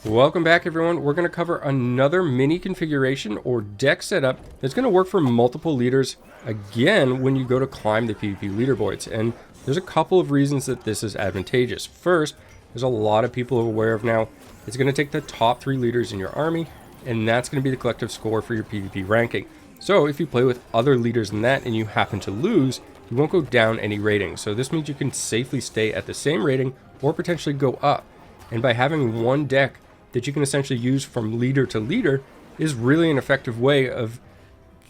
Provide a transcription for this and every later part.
Welcome back, everyone. We're going to cover another mini configuration or deck setup that's going to work for multiple leaders again when you go to climb the PvP leaderboards. And there's a couple of reasons that this is advantageous. First, there's a lot of people aware of now, it's going to take the top 3 leaders in your army, and that's going to be the collective score for your PvP ranking. So if you play with other leaders than that and you happen to lose, you won't go down any rating. So this means you can safely stay at the same rating or potentially go up. And by having one deck that you can essentially use from leader to leader is really an effective way of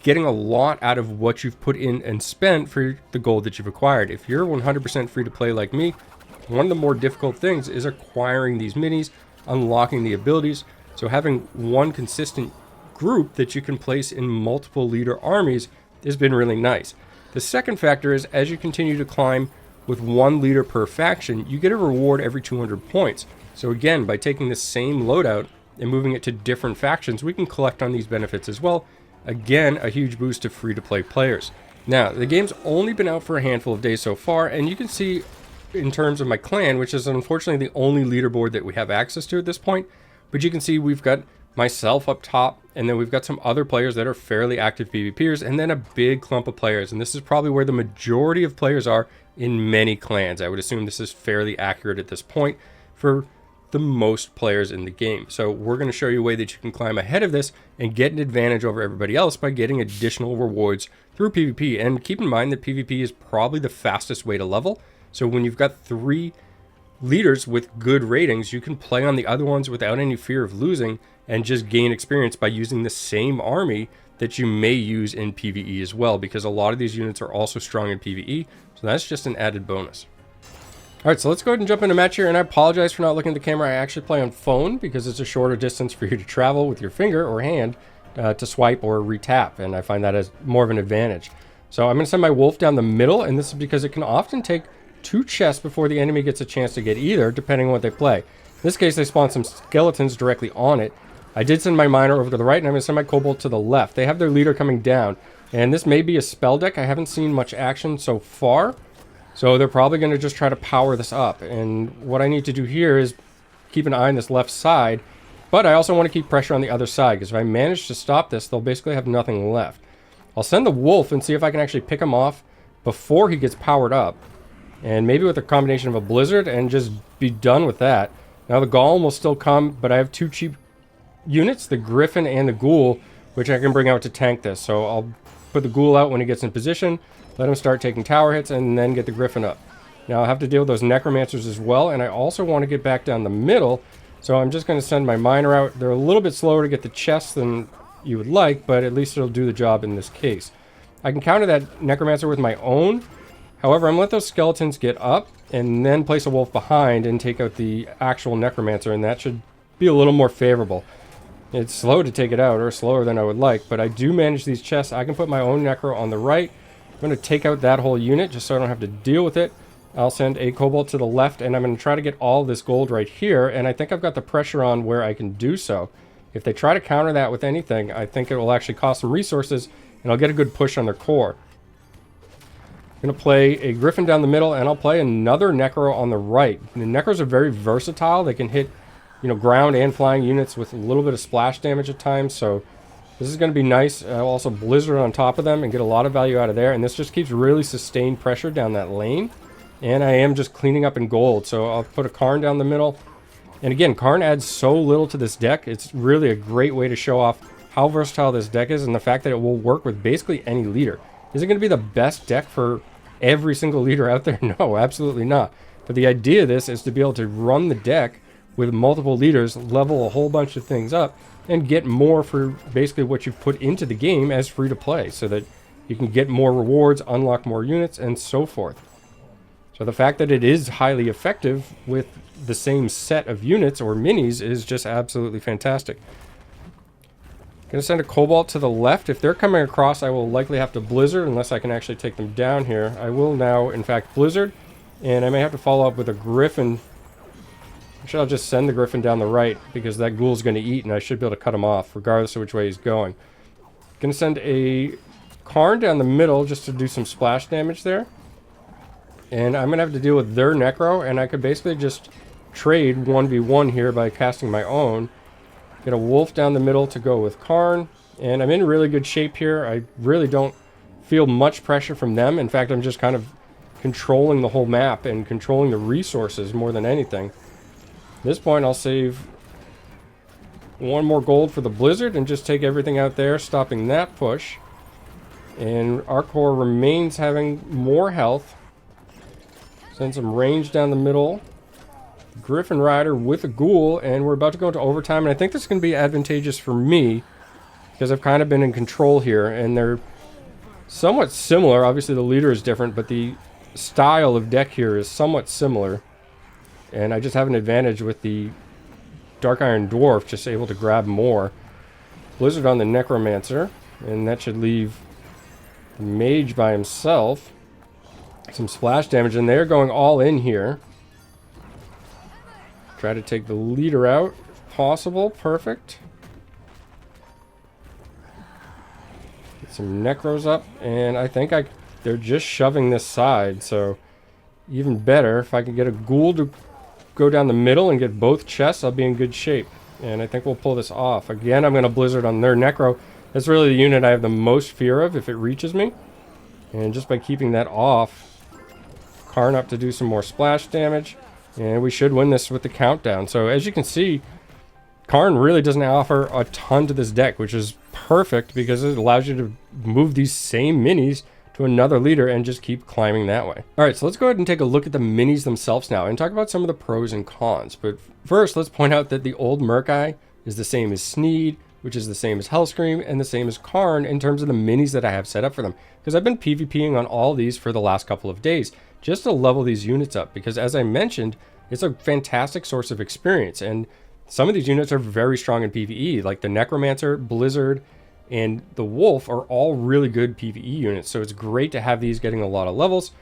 getting a lot out of what you've put in and spent for the gold that you've acquired. If you're 100% free to play like me, one of the more difficult things is acquiring these minis, unlocking the abilities. So having one consistent group that you can place in multiple leader armies has been really nice. The second factor is as you continue to climb with one leader per faction, you get a reward every 200 points. So again, by taking the same loadout and moving it to different factions, we can collect on these benefits as well. Again, a huge boost to free-to-play players. Now, the game's only been out for a handful of days so far, and you can see in terms of my clan, which is unfortunately the only leaderboard that we have access to at this point, but you can see we've got myself up top, and then we've got some other players that are fairly active PvPers, and then a big clump of players. And this is probably where the majority of players are in many clans. I would assume this is fairly accurate at this point for the most players in the game. So we're going to show you a way that you can climb ahead of this and get an advantage over everybody else by getting additional rewards through PvP. And keep in mind that PvP is probably the fastest way to level. So when you've got 3 leaders with good ratings, you can play on the other ones without any fear of losing and just gain experience by using the same army that you may use in PvE as well, because a lot of these units are also strong in PvE. So that's just an added bonus. Alright, so let's go ahead and jump into match here, and I apologize for not looking at the camera. I actually play on phone because it's a shorter distance for you to travel with your finger or hand to swipe or retap, and I find that as more of an advantage. So I'm going to send my wolf down the middle, and this is because it can often take 2 chests before the enemy gets a chance to get either, depending on what they play. In this case, they spawn some skeletons directly on it. I did send my miner over to the right, and I'm going to send my kobold to the left. They have their leader coming down, and this may be a spell deck. I haven't seen much action so far. So they're probably going to just try to power this up. And what I need to do here is keep an eye on this left side. But I also want to keep pressure on the other side, because if I manage to stop this, they'll basically have nothing left. I'll send the wolf and see if I can actually pick him off before he gets powered up. And maybe with a combination of a blizzard and just be done with that. Now the golem will still come, but I have 2 cheap units, the griffin and the ghoul, which I can bring out to tank this. So I'll put the ghoul out when he gets in position. Let him start taking tower hits and then get the griffin up. Now I'll have to deal with those necromancers as well, and I also want to get back down the middle, so I'm just going to send my miner out. They're a little bit slower to get the chests than you would like, but at least it'll do the job in this case. I can counter that necromancer with my own. However, I'm going to let those skeletons get up and then place a wolf behind and take out the actual necromancer, and that should be a little more favorable. It's slow to take it out, or slower than I would like, but I do manage these chests. I can put my own necro on the right. I'm going to take out that whole unit just so I don't have to deal with it. I'll send a cobalt to the left, and I'm going to try to get all this gold right here, and I think I've got the pressure on where I can do so. If they try to counter that with anything, I think it will actually cost some resources, and I'll get a good push on their core. I'm going to play a griffin down the middle, and I'll play another necro on the right. The necros are very versatile. They can hit, ground and flying units with a little bit of splash damage at times, so this is going to be nice. I'll also blizzard on top of them and get a lot of value out of there. And this just keeps really sustained pressure down that lane. And I am just cleaning up in gold. So I'll put a Karn down the middle. And again, Karn adds so little to this deck. It's really a great way to show off how versatile this deck is and the fact that it will work with basically any leader. Is it going to be the best deck for every single leader out there? No, absolutely not. But the idea of this is to be able to run the deck with multiple leaders, level a whole bunch of things up, and get more for basically what you've put into the game as free to play, so that you can get more rewards, unlock more units, and so forth. So the fact that it is highly effective with the same set of units or minis is just absolutely fantastic. I'm going to send a cobalt to the left. If they're coming across, I will likely have to blizzard unless I can actually take them down here. I will now, in fact, blizzard, and I may have to follow up with a griffin. Actually, I'll just send the griffin down the right because that ghoul's going to eat, and I should be able to cut him off regardless of which way he's going. Going to send a Karn down the middle just to do some splash damage there. And I'm going to have to deal with their necro, and I could basically just trade 1v1 here by casting my own. Get a wolf down the middle to go with Karn. And I'm in really good shape here. I really don't feel much pressure from them. In fact, I'm just kind of controlling the whole map and controlling the resources more than anything. At this point, I'll save one more gold for the blizzard and just take everything out there, stopping that push. And our core remains having more health. Send some range down the middle. Griffin Rider with a ghoul, and we're about to go into overtime, and I think this is going to be advantageous for me because I've kind of been in control here, and they're somewhat similar. Obviously the leader is different, but the style of deck here is somewhat similar, and I just have an advantage with the Dark Iron Dwarf, just able to grab more. Blizzard on the Necromancer, and that should leave the Mage by himself. Some splash damage, and they're going all in here. Try to take the leader out if possible. Perfect. Get some necros up, and I think they're just shoving this side, so even better. If I can get a ghoul to go down the middle and get both chests, I'll be in good shape. And I think we'll pull this off. Again, I'm going to blizzard on their necro. That's really the unit I have the most fear of if it reaches me. And just by keeping that off, Karn up to do some more splash damage. And we should win this with the countdown. So as you can see, Karn really doesn't offer a ton to this deck, which is perfect because it allows you to move these same minis to another leader and just keep climbing that way. All right, so let's go ahead and take a look at the minis themselves now and talk about some of the pros and cons. But first, let's point out that the old Murk-Eye is the same as Sneed, which is the same as Hellscream, and the same as Karn in terms of the minis that I have set up for them. Because I've been PvPing on all these for the last couple of days, just to level these units up. Because as I mentioned, it's a fantastic source of experience. And some of these units are very strong in PvE, like the Necromancer, Blizzard, and the Wolf are all really good PvE units. So it's great to have these getting a lot of levels.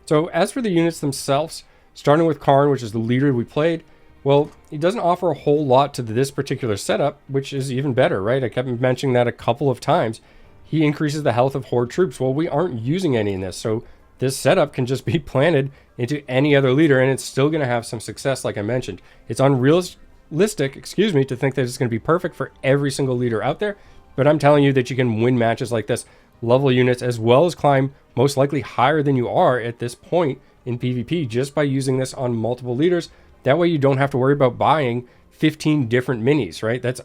So as for the units themselves, starting with Karn, which is the leader we played, well, he doesn't offer a whole lot to this particular setup, which is even better, right? I kept mentioning that a couple of times. He increases the health of Horde troops. Well, we aren't using any in this, so this setup can just be planted into any other leader, and it's still going to have some success, like I mentioned. It's unrealistic, to think that it's going to be perfect for every single leader out there, but I'm telling you that you can win matches like this, level units, as well as climb most likely higher than you are at this point in PvP just by using this on multiple leaders. That way you don't have to worry about buying 15 different minis, right? That's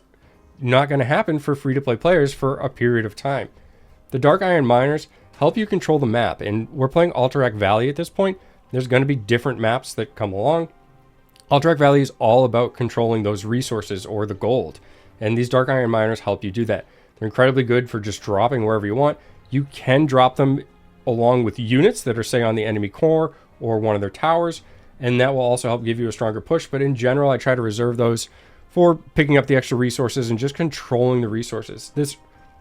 not going to happen for free-to-play players for a period of time. The Dark Iron Miners help you control the map, and we're playing Alterac Valley at this point. There's going to be different maps that come along. Alterac Valley is all about controlling those resources or the gold, and these Dark Iron Miners help you do that. They're incredibly good for just dropping wherever you want. You can drop them along with units that are, say, on the enemy core or one of their towers, and that will also help give you a stronger push. But in general, I try to reserve those for picking up the extra resources and just controlling the resources. This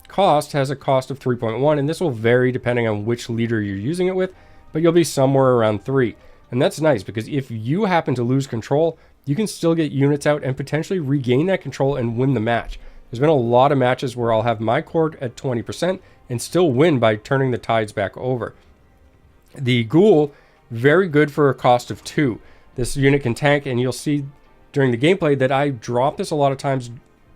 cost has a cost of 3.1, and this will vary depending on which leader you're using it with, but you'll be somewhere around 3. And that's nice because if you happen to lose control, you can still get units out and potentially regain that control and win the match. There's been a lot of matches where I'll have my core at 20% and still win by turning the tides back over. The Ghoul, very good for a cost of 2. This unit can tank, and you'll see during the gameplay that I drop this a lot of times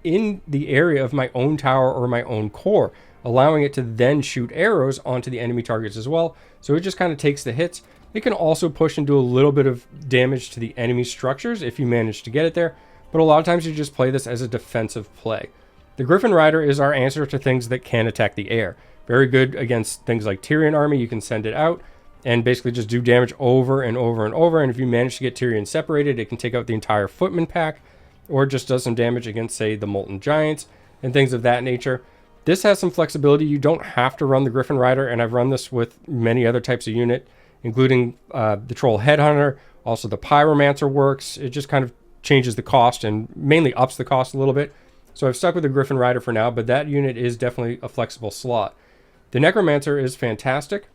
in the area of my own tower or my own core, allowing it to then shoot arrows onto the enemy targets as well. So it just kind of takes the hits. It can also push and do a little bit of damage to the enemy structures if you manage to get it there, but a lot of times you just play this as a defensive play. The Griffin Rider is our answer to things that can attack the air. Very good against things like Tyrion army. You can send it out and basically just do damage over and over and over. And if you manage to get Tyrion separated, it can take out the entire footman pack, or it just does some damage against, say, the Molten Giants and things of that nature. This has some flexibility. You don't have to run the Griffin Rider, and I've run this with many other types of unit, including the Troll Headhunter. Also, the Pyromancer works. It just kind of changes the cost and mainly ups the cost a little bit. So I've stuck with the Griffin Rider for now, but that unit is definitely a flexible slot. The Necromancer is fantastic,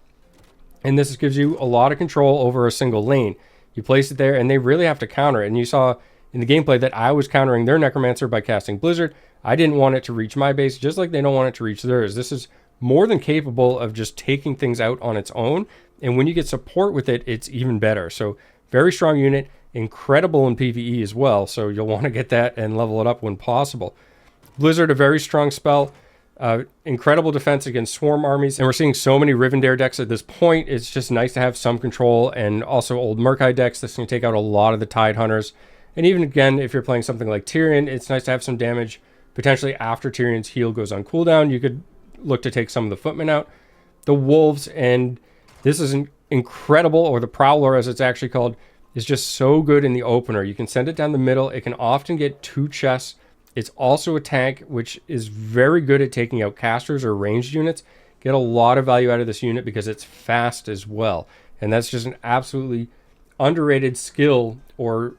and this gives you a lot of control over a single lane. You place it there, and they really have to counter it. And you saw in the gameplay that I was countering their Necromancer by casting Blizzard. I didn't want it to reach my base, just like they don't want it to reach theirs. This is more than capable of just taking things out on its own, and when you get support with it, it's even better. So very strong unit, incredible in PvE as well, so you'll want to get that and level it up when possible. Blizzard, a very strong spell. Incredible defense against swarm armies, and we're seeing so many Rivendare decks at this point. It's just nice to have some control, and also old Murkai decks that's going to take out a lot of the Tide Hunters. And even again, if you're playing something like Tyrion, it's nice to have some damage potentially after Tyrion's heal goes on cooldown. You could look to take some of the footmen out. The Wolves, and this is an incredible, or the Prowler as it's actually called, is just so good in the opener. You can send it down the middle. It can often get 2 chests. It's also a tank, which is very good at taking out casters or ranged units. Get a lot of value out of this unit because it's fast as well. And that's just an absolutely underrated skill or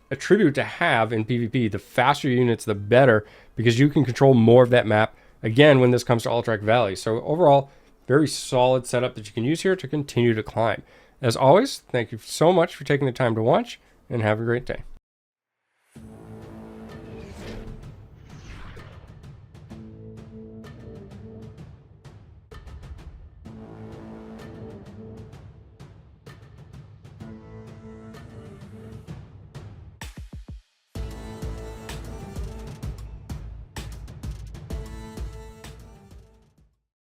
attribute to have in PvP. The faster units, the better, because you can control more of that map, again, when this comes to Alterac Valley. So overall, very solid setup that you can use here to continue to climb. As always, thank you so much for taking the time to watch, and have a great day.